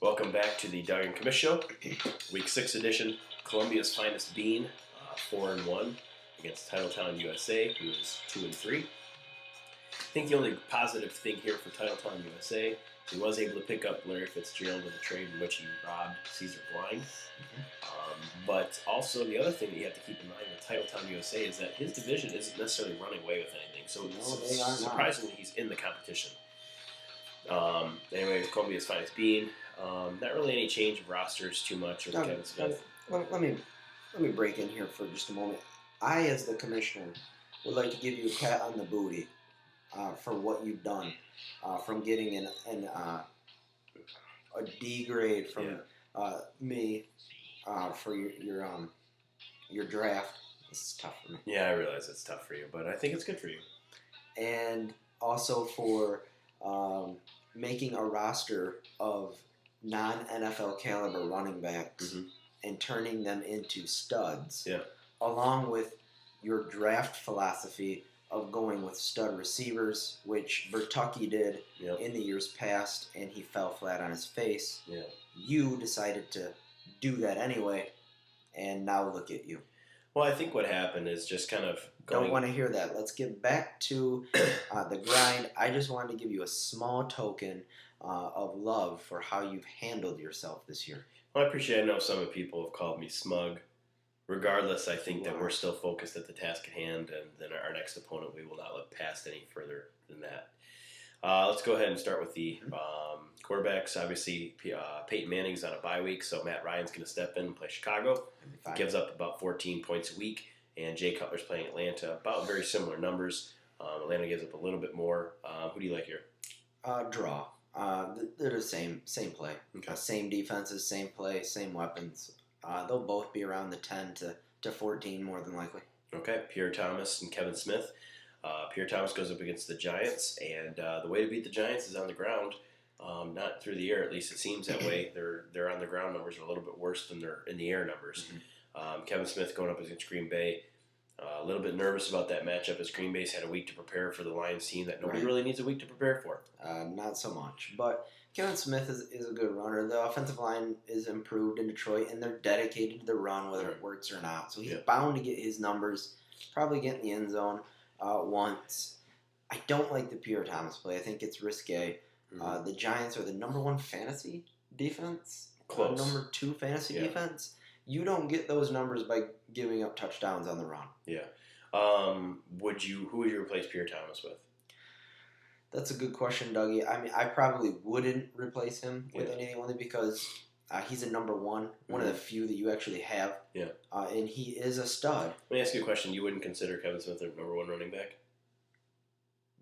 Welcome back to the Doug and Commish Show, Week 6 edition. Columbia's finest bean, 4-1 against Titletown, USA, who is 2-3. I think the only positive thing here for Titletown, USA, he was able to pick up Larry Fitzgerald in the trade in which he robbed Caesar Blind. But also the other thing that you have to keep in mind with Titletown, USA is that his division isn't necessarily running away with anything. So surprisingly, he's in the competition. Anyway, Columbia's finest bean. Not really any change of rosters too much with Kevin Smith. Let me break in here for just a moment. I, as the commissioner, would like to give you a pat on the booty for what you've done, from getting a D grade from me for your draft. This is tough for me. Yeah, I realize it's tough for you, but I think it's good for you. And also for making a roster of non-NFL caliber running backs and turning them into studs, along with your draft philosophy of going with stud receivers, which Bertucci did in the years past, and he fell flat on his face. You decided to do that anyway, and now look at you. Well, I think what happened is just kind of Don't want to hear that. Let's get back to the grind. I just wanted to give you a small token of love for how you've handled yourself this year. Well, I appreciate it. I know some people have called me smug. Regardless, I think that we're still focused at the task at hand, and then our next opponent we will not look past any further than that. Let's go ahead and start with the quarterbacks. Obviously, Peyton Manning's on a bye week, so Matt Ryan's going to step in and play Chicago. He gives up about 14 points a week, and Jay Cutler's playing Atlanta. About very similar numbers. Atlanta gives up a little bit more. Who do you like here? Draw. They're the same play. Okay. Same defenses, same play, same weapons. They'll both be around the 10 to 14 more than likely. Okay, Pierre Thomas and Kevin Smith. Pierre Thomas goes up against the Giants, and the way to beat the Giants is on the ground, not through the air. At least it seems that way. Their on the ground numbers are a little bit worse than their in the air numbers. Kevin Smith going up against Green Bay. A little bit nervous about that matchup as Green Bay's had a week to prepare for the Lions team that nobody really needs a week to prepare for. Not so much, but Kevin Smith is a good runner. The offensive line is improved in Detroit, and they're dedicated to the run, whether it works or not. So he's bound to get his numbers, probably get in the end zone once. I don't like the Pierre Thomas play. I think it's risque. The Giants are the number 1 fantasy defense. Close. Number 2 fantasy defense. You don't get those numbers by giving up touchdowns on the run. Yeah. Who would you replace Pierre Thomas with? That's a good question, Dougie. I mean, I probably wouldn't replace him with anything, only because he's a number 1, one of the few that you actually have. Yeah. And he is a stud. Let me ask you a question. You wouldn't consider Kevin Smith a number 1 running back?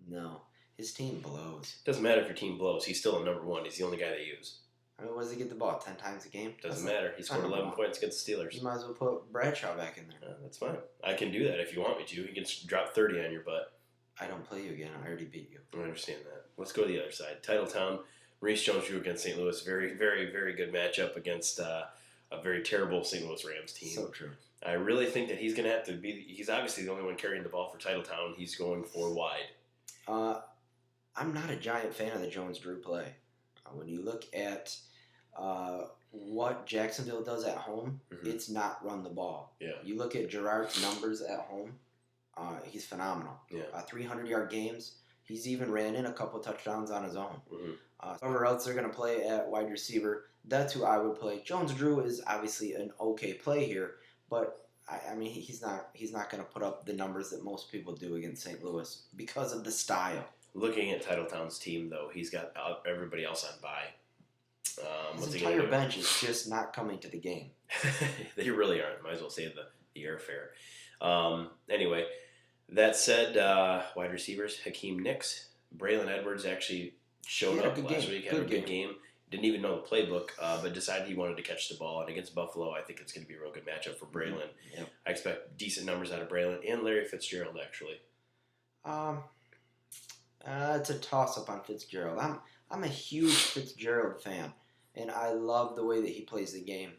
No. His team blows. Doesn't matter if your team blows. He's still a number 1. He's the only guy they use. I mean, what does he get the ball? 10 times a game? Doesn't matter. He scored 11 points against the Steelers. You might as well put Bradshaw back in there. That's fine. I can do that if you want me to. He can drop 30 on your butt. I don't play you again. I already beat you. I understand that. Let's go to the other side. Titletown, Maurice Jones-Drew against St. Louis. Very, very, very good matchup against a very terrible St. Louis Rams team. So true. I really think that he's going to have to be – he's obviously the only one carrying the ball for Titletown. He's going for wide. I'm not a giant fan of the Jones-Drew play. When you look at what Jacksonville does at home, it's not run the ball. Yeah. You look at Gerard's numbers at home, he's phenomenal. 300-yard games. He's even ran in a couple touchdowns on his own. Whoever else they're going to play at wide receiver, that's who I would play. Jones-Drew is obviously an okay play here, but I mean he's not going to put up the numbers that most people do against St. Louis because of the style. Looking at Titletown's team, though, he's got everybody else on bye. His entire bench is just not coming to the game. They really aren't. Might as well save the airfare. Anyway, that said, wide receivers, Hakeem Nicks. Braylon Edwards actually showed up last week, had a good game. Didn't even know the playbook, but decided he wanted to catch the ball. And against Buffalo, I think it's going to be a real good matchup for Braylon. I expect decent numbers out of Braylon and Larry Fitzgerald, actually. It's a toss-up on Fitzgerald. I'm a huge Fitzgerald fan, and I love the way that he plays the game.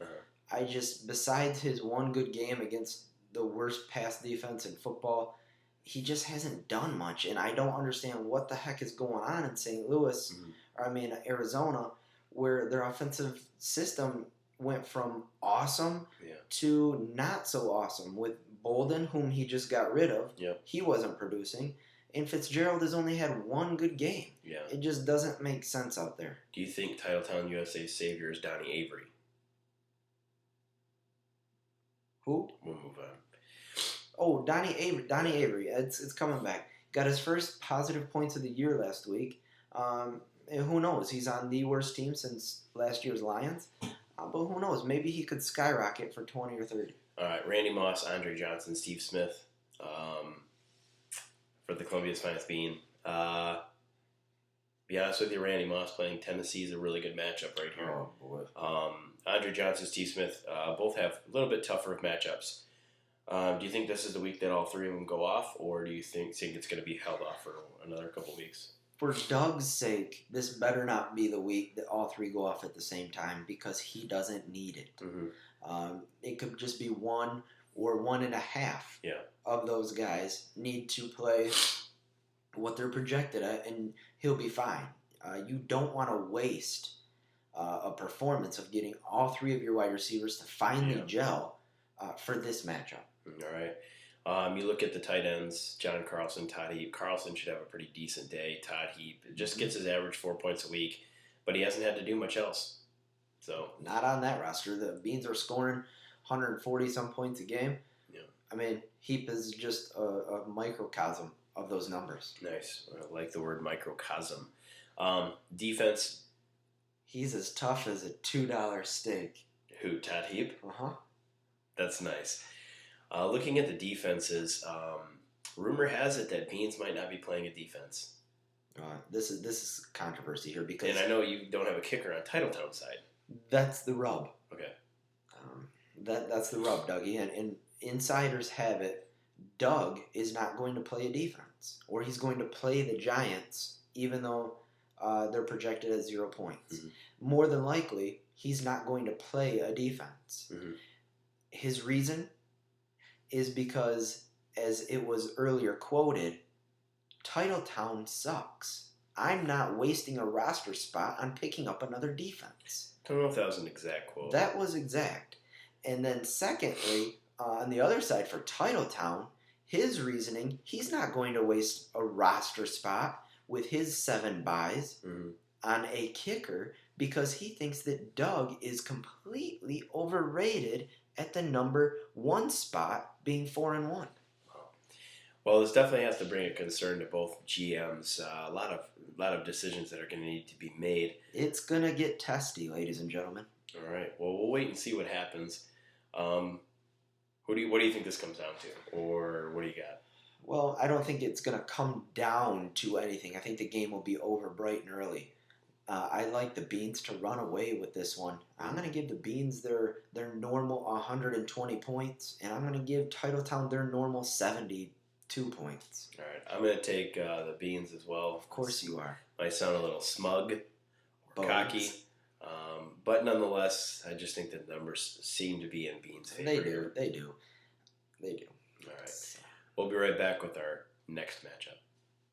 I just, besides his one good game against the worst pass defense in football, he just hasn't done much, and I don't understand what the heck is going on in St. Louis, or Arizona, where their offensive system went from awesome Yeah. to not so awesome. With Bolden, whom he just got rid of, Yep. he wasn't producing. And Fitzgerald has only had one good game. Yeah. It just doesn't make sense out there. Do you think Titletown USA's savior is Donnie Avery? Who? We'll move on. Oh, Donnie Avery. Donnie Avery. It's coming back. Got his first positive points of the year last week. And who knows? He's on the worst team since last year's Lions. But who knows? Maybe he could skyrocket for 20 or 30. All right, Randy Moss, Andre Johnson, Steve Smith for the Columbia's finest bean. Be honest with you, Randy Moss playing Tennessee is a really good matchup right here. Oh, boy. Andre Johnson, Steve Smith both have a little bit tougher matchups. Do you think this is the week that all three of them go off, or do you think it's going to be held off for another couple weeks? For Doug's sake, this better not be the week that all three go off at the same time because he doesn't need it. Mm-hmm. It could just be 1 or 1.5 Yeah. of those guys need to play what they're projected at, and he'll be fine. You don't want to waste a performance of getting all three of your wide receivers to finally gel for this matchup. All right. You look at the tight ends, John Carlson, Todd Heap. Carlson should have a pretty decent day. Todd Heap just gets his average 4 points a week, but he hasn't had to do much else. So not on that roster. The Beans are scoring 140-some points a game. Yeah. I mean, Heap is just a microcosm of those numbers. Nice. I like the word microcosm. Defense. He's as tough as a $2 steak. Who, Todd Heap? Uh-huh. That's nice. Looking at the defenses, rumor has it that Beans might not be playing a defense. This is controversy here because... And I know you don't have a kicker on Titletown side. That's the rub. Okay. That's the rub, Dougie. And insiders have it, Doug is not going to play a defense. Or he's going to play the Giants, even though they're projected at 0 points. Mm-hmm. More than likely, he's not going to play a defense. Mm-hmm. His reason is because, as it was earlier quoted, Titletown sucks. I'm not wasting a roster spot on picking up another defense. I don't know if that was an exact quote. That was exact. And then secondly, on the other side for Titletown, his reasoning, he's not going to waste a roster spot with his 7 buys on a kicker because he thinks that Doug is completely overrated at the number 1 spot being 4-1. Well, this definitely has to bring a concern to both GMs. A lot of decisions that are going to need to be made. It's going to get testy, ladies and gentlemen. All right. Well, we'll wait and see what happens. What do you think this comes down to, or what do you got? Well, I don't think it's going to come down to anything. I think the game will be over bright and early. I like the Beans to run away with this one. I'm going to give the Beans their normal 120 points, and I'm going to give Titletown their normal 72 points. All right. I'm going to take the Beans as well. Of course you are. Might sound a little smug or cocky. But nonetheless, I just think the numbers seem to be in Beans' favor. They do. All right. We'll be right back with our next matchup.